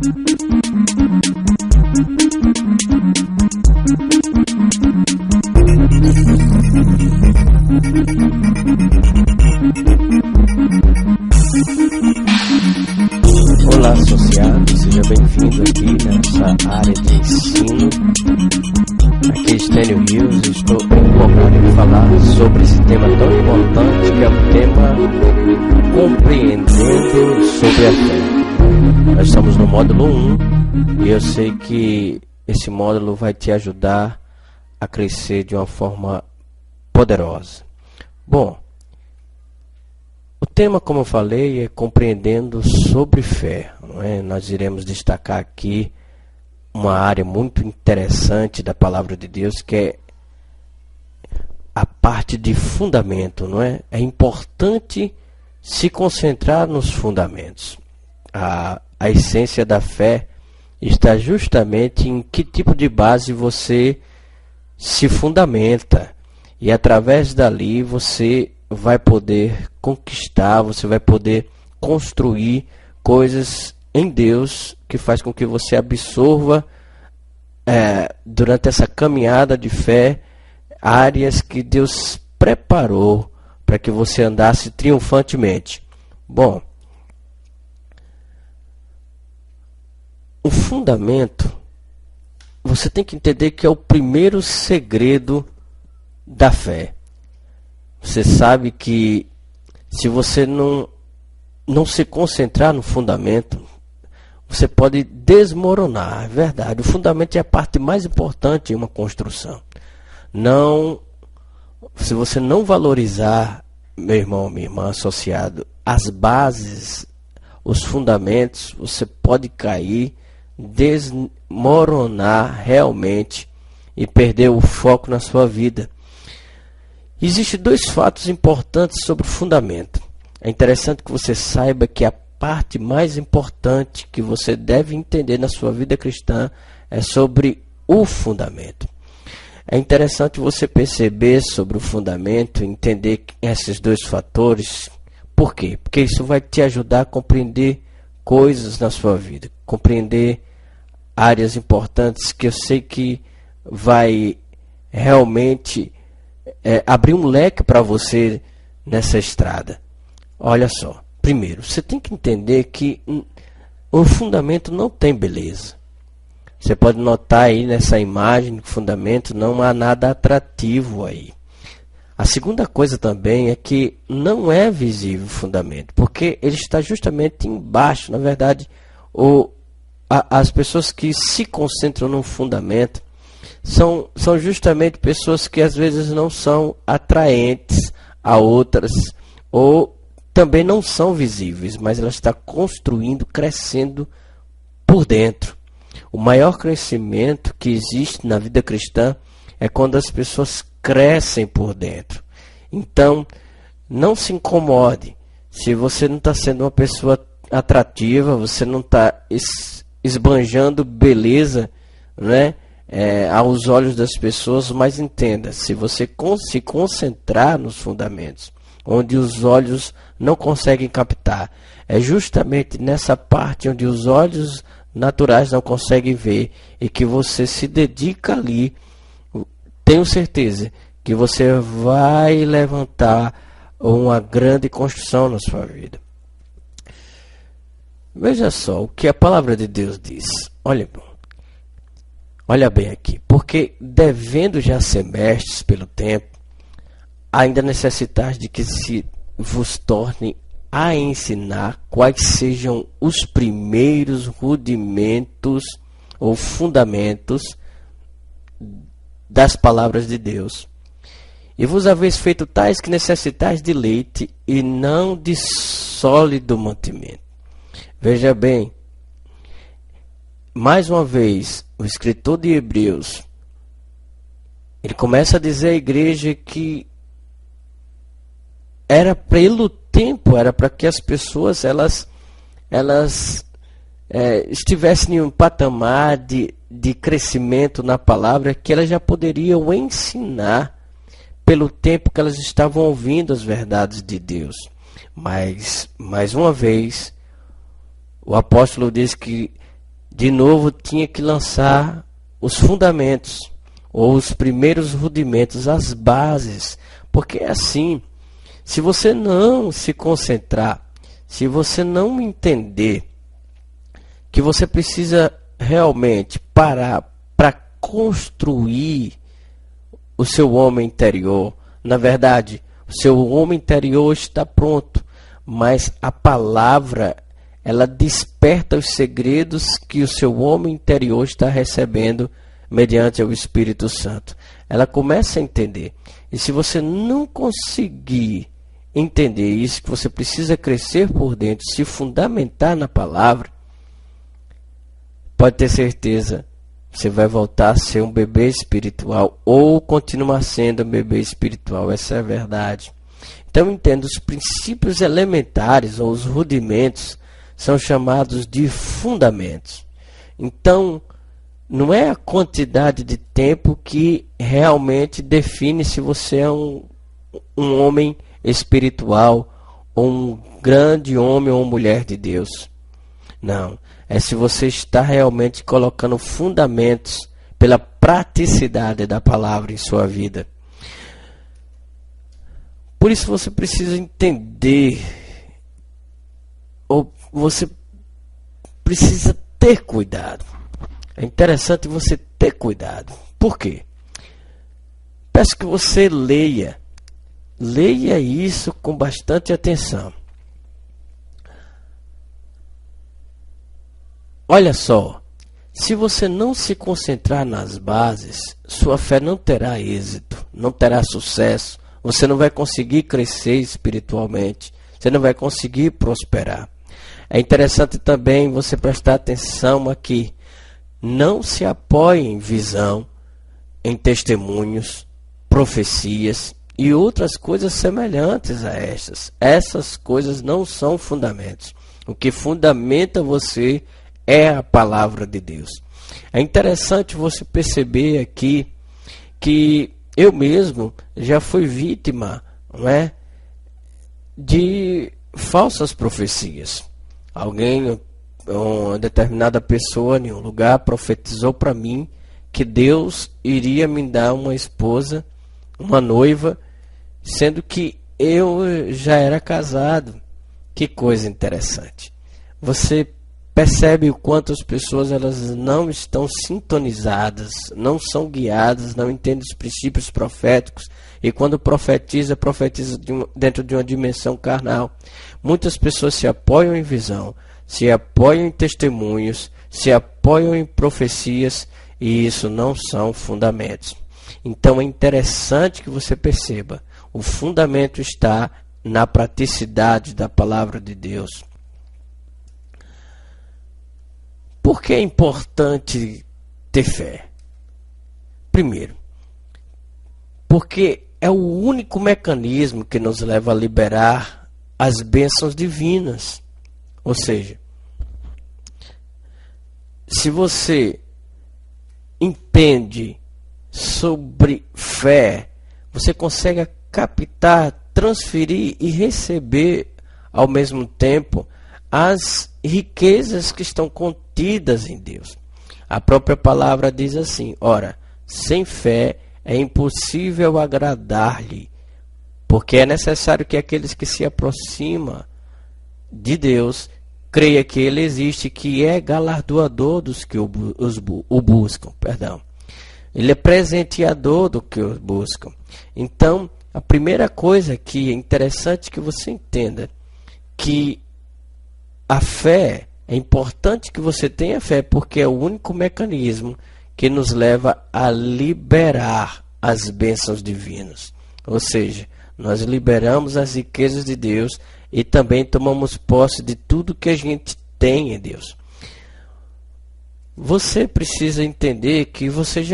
Olá, associado, seja bem-vindo aqui nessa área de ensino. Aqui é Stênio Rios, estou empolgado em falar sobre esse tema tão importante que é o tema Compreendendo sobre a Fé. Nós estamos no módulo 1 e eu sei que esse módulo vai te ajudar a crescer de uma forma poderosa. Bom, o tema, como eu falei, é compreendendo sobre fé, não é? Nós iremos destacar aqui uma área muito interessante da palavra de Deus, que é a parte de fundamento, não é? É importante se concentrar nos fundamentos. A essência da fé está justamente em que tipo de base você se fundamenta. E através dali você vai poder conquistar, você vai poder construir coisas em Deus que faz com que você absorva durante essa caminhada de fé áreas que Deus preparou para que você andasse triunfantemente. Bom, o fundamento, você tem que entender que é o primeiro segredo da fé. Você sabe que se você não se concentrar no fundamento, você pode desmoronar. É verdade, o fundamento é a parte mais importante em uma construção. Se você não valorizar, meu irmão, minha irmã, associado, as bases, os fundamentos, você pode cair, desmoronar realmente e perder o foco na sua vida. Existem dois fatos importantes sobre o fundamento. É interessante que você saiba que a parte mais importante que você deve entender na sua vida cristã é sobre o fundamento. É interessante você perceber sobre o fundamento, entender esses dois fatores. Por quê? Porque isso vai te ajudar a compreender coisas na sua vida, compreender áreas importantes que eu sei que vai realmente abrir um leque para você nessa estrada. Olha só, primeiro, você tem que entender que o fundamento não tem beleza. Você pode notar aí nessa imagem que o fundamento não há nada atrativo aí. A segunda coisa também é que não é visível o fundamento, porque ele está justamente embaixo. Na verdade, as pessoas que se concentram no fundamento são justamente pessoas que às vezes não são atraentes a outras, ou também não são visíveis, mas ela está construindo, crescendo por dentro. O maior crescimento que existe na vida cristã é quando as pessoas crescem por dentro. Então, não se incomode se você não está sendo uma pessoa atrativa, você não está esbanjando beleza, né? Aos olhos das pessoas, mas entenda, se você se concentrar nos fundamentos, onde os olhos não conseguem captar, é justamente nessa parte onde os olhos naturais não conseguem ver, e que você se dedica ali, tenho certeza que você vai levantar uma grande construção na sua vida. Veja só o que a palavra de Deus diz. Olha bem aqui. Porque devendo já ser mestres pelo tempo, ainda necessitais de que se vos torne a ensinar quais sejam os primeiros rudimentos ou fundamentos das palavras de Deus. E vos haveis feito tais que necessitais de leite e não de sólido mantimento. Veja bem, mais uma vez, o escritor de Hebreus, ele começa a dizer à igreja que era pelo tempo, era para que as pessoas elas estivessem em um patamar de crescimento na palavra, que elas já poderiam ensinar pelo tempo que elas estavam ouvindo as verdades de Deus. Mas, mais uma vez, o apóstolo diz que de novo tinha que lançar os fundamentos, ou os primeiros rudimentos, as bases. Porque é assim, se você não se concentrar, se você não entender que você precisa realmente parar para construir o seu homem interior, na verdade, o seu homem interior está pronto, mas a palavra, ela desperta os segredos que o seu homem interior está recebendo mediante o Espírito Santo. Ela começa a entender. E se você não conseguir entender isso, que você precisa crescer por dentro, se fundamentar na palavra, pode ter certeza, você vai voltar a ser um bebê espiritual ou continuar sendo um bebê espiritual. Essa é a verdade. Então entenda, os princípios elementares ou os rudimentos são chamados de fundamentos. Então, não é a quantidade de tempo que realmente define se você é um homem espiritual ou um grande homem ou mulher de Deus. Não, é se você está realmente colocando fundamentos pela praticidade da palavra em sua vida. Por isso você precisa entender, ou você precisa ter cuidado. É interessante você ter cuidado. Por quê? Peço que você leia isso com bastante atenção. Olha só, se você não se concentrar nas bases, sua fé não terá êxito, não terá sucesso, você não vai conseguir crescer espiritualmente, você não vai conseguir prosperar. É interessante também você prestar atenção aqui. Não se apoie em visão, em testemunhos, profecias e outras coisas semelhantes a estas. Essas coisas não são fundamentos. O que fundamenta você é a palavra de Deus. É interessante você perceber aqui que eu mesmo já fui vítima, não é, de falsas profecias. Uma determinada pessoa em um lugar profetizou para mim que Deus iria me dar uma esposa, uma noiva, sendo que eu já era casado. Que coisa interessante. Você percebe o quanto as pessoas elas não estão sintonizadas, não são guiadas, não entendem os princípios proféticos, e quando profetiza dentro de uma dimensão carnal. Muitas pessoas se apoiam em visão, se apoiam em testemunhos, se apoiam em profecias, e isso não são fundamentos. Então é interessante que você perceba, o fundamento está na praticidade da palavra de Deus. Por que é importante ter fé? Primeiro, porque é o único mecanismo que nos leva a liberar as bênçãos divinas. Ou seja, se você entende sobre fé, você consegue captar, transferir e receber ao mesmo tempo as riquezas que estão contidas em Deus. A própria palavra diz assim: ora, sem fé é impossível agradar-lhe, porque é necessário que aqueles que se aproximam de Deus creia que Ele existe, que é galardoador dos que o buscam. Ele é presenteador do que o buscam. Então, a primeira coisa que é interessante que você entenda, que a fé, é importante que você tenha fé, porque é o único mecanismo que nos leva a liberar as bênçãos divinas. Ou seja, nós liberamos as riquezas de Deus e também tomamos posse de tudo que a gente tem em Deus. Você precisa entender que você eu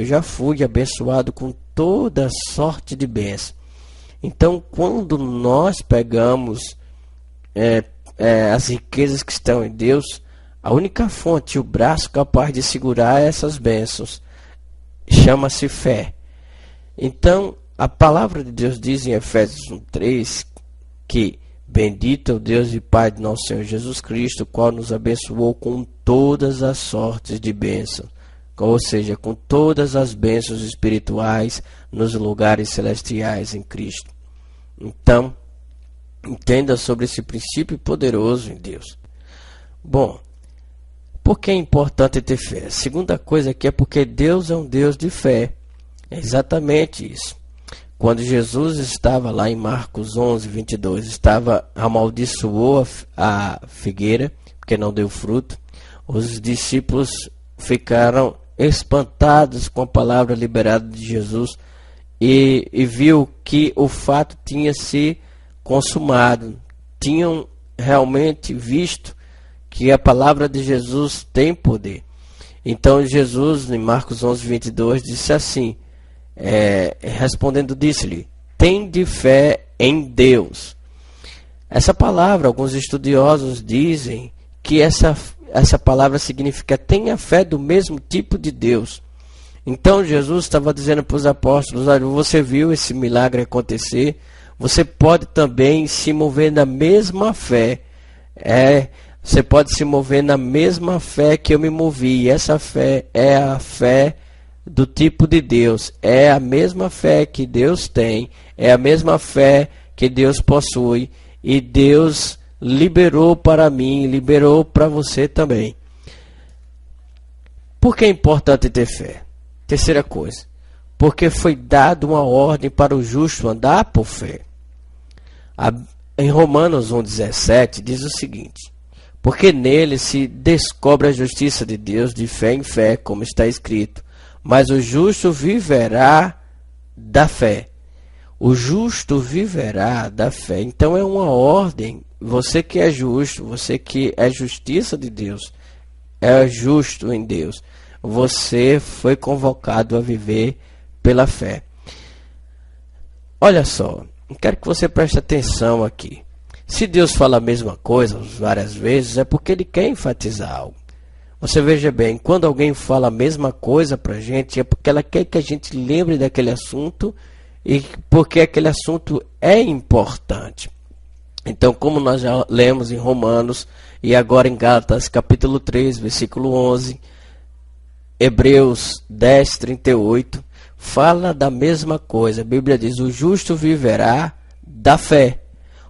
já fui abençoado com toda sorte de bênçãos. Então, quando nós pegamos as riquezas que estão em Deus, a única fonte, o braço capaz de segurar essas bênçãos, chama-se fé. Então, a palavra de Deus diz em Efésios 1:3 que Bendito é o Deus e Pai de nosso Senhor Jesus Cristo, o qual nos abençoou com todas as sortes de bênçãos, ou seja, com todas as bênçãos espirituais nos lugares celestiais em Cristo. Então, entenda sobre esse princípio poderoso em Deus. Bom, por que é importante ter fé? A segunda coisa aqui é porque Deus é um Deus de fé. É exatamente isso. Quando Jesus estava lá em Marcos 11, 22, amaldiçoou a figueira, porque não deu fruto, os discípulos ficaram espantados com a palavra liberada de Jesus e viu que o fato tinha se consumado. Tinham realmente visto que a palavra de Jesus tem poder. Então Jesus, em Marcos 11, 22, disse assim, respondendo, disse-lhe: tende fé em Deus. Essa palavra, alguns estudiosos dizem que essa palavra significa tenha fé do mesmo tipo de Deus. Então Jesus estava dizendo para os apóstolos: olha, você viu esse milagre acontecer, você pode também se mover na mesma fé. Você pode se mover na mesma fé que eu me movi. E essa fé é a fé do tipo de Deus. É a mesma fé que Deus tem, é a mesma fé que Deus possui. E Deus liberou para mim, liberou para você também. Por que é importante ter fé? Terceira coisa, porque foi dada uma ordem para o justo andar por fé. Em Romanos 1,17 diz o seguinte: porque nele se descobre a justiça de Deus de fé em fé, como está escrito, mas o justo viverá da fé. O justo viverá da fé. Então é uma ordem. Você que é justo, você que é justiça de Deus, é justo em Deus, você foi convocado a viver pela fé. Olha só, quero que você preste atenção aqui. Se Deus fala a mesma coisa várias vezes, é porque Ele quer enfatizar algo. Você veja bem, quando alguém fala a mesma coisa para a gente, é porque ela quer que a gente lembre daquele assunto e porque aquele assunto é importante. Então, como nós já lemos em Romanos e agora em Gálatas capítulo 3, versículo 11, Hebreus 10, 38, fala da mesma coisa. A Bíblia diz: o justo viverá da fé.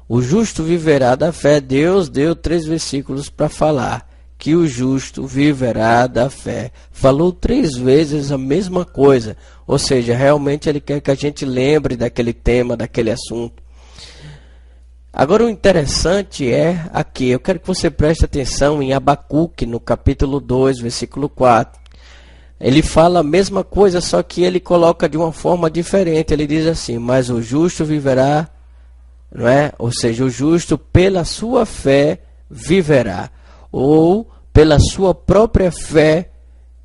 O justo viverá da fé. Deus deu 3 versículos para falar que o justo viverá da fé. Falou 3 vezes a mesma coisa. Ou seja, realmente Ele quer que a gente lembre daquele tema, daquele assunto. Agora o interessante é aqui, eu quero que você preste atenção em Abacuque, no capítulo 2, versículo 4. Ele fala a mesma coisa, só que ele coloca de uma forma diferente. Ele diz assim: mas o justo viverá, não é? Ou seja, o justo pela sua fé viverá, ou pela sua própria fé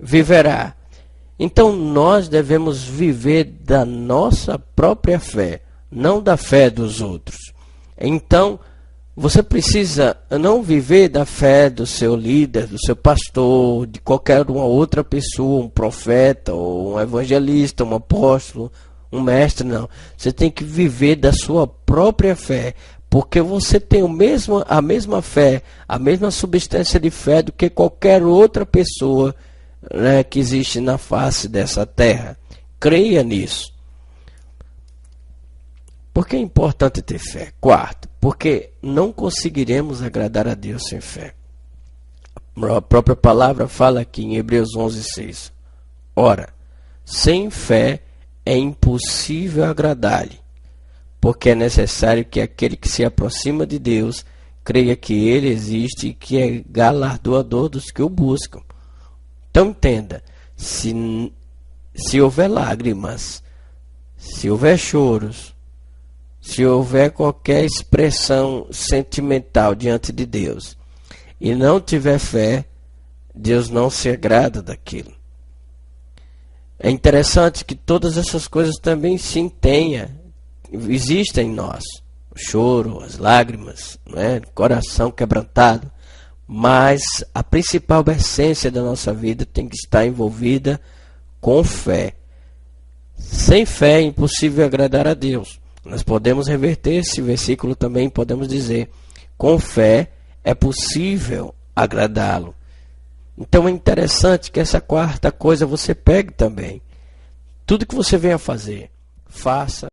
viverá. Então nós devemos viver da nossa própria fé, não da fé dos outros. Então você precisa não viver da fé do seu líder, do seu pastor, de qualquer uma outra pessoa, um profeta, ou um evangelista, um apóstolo, um mestre, não. Você tem que viver da sua própria fé, porque você tem a mesma fé, a mesma substância de fé do que qualquer outra pessoa, né, que existe na face dessa terra. Creia nisso. Por que é importante ter fé? Quarto, porque não conseguiremos agradar a Deus sem fé. A própria palavra fala aqui em Hebreus 11:6. Ora, sem fé é impossível agradar-lhe, porque é necessário que aquele que se aproxima de Deus creia que Ele existe e que é galardoador dos que o buscam. Então entenda, se houver lágrimas, se houver choros, se houver qualquer expressão sentimental diante de Deus e não tiver fé, Deus não se agrada daquilo. É interessante que todas essas coisas também existem em nós. O choro, as lágrimas, o coração quebrantado. Mas a principal essência da nossa vida tem que estar envolvida com fé. Sem fé é impossível agradar a Deus. Nós podemos reverter esse versículo também, podemos dizer: com fé é possível agradá-lo. Então é interessante que essa quarta coisa você pegue também. Tudo que você venha fazer, faça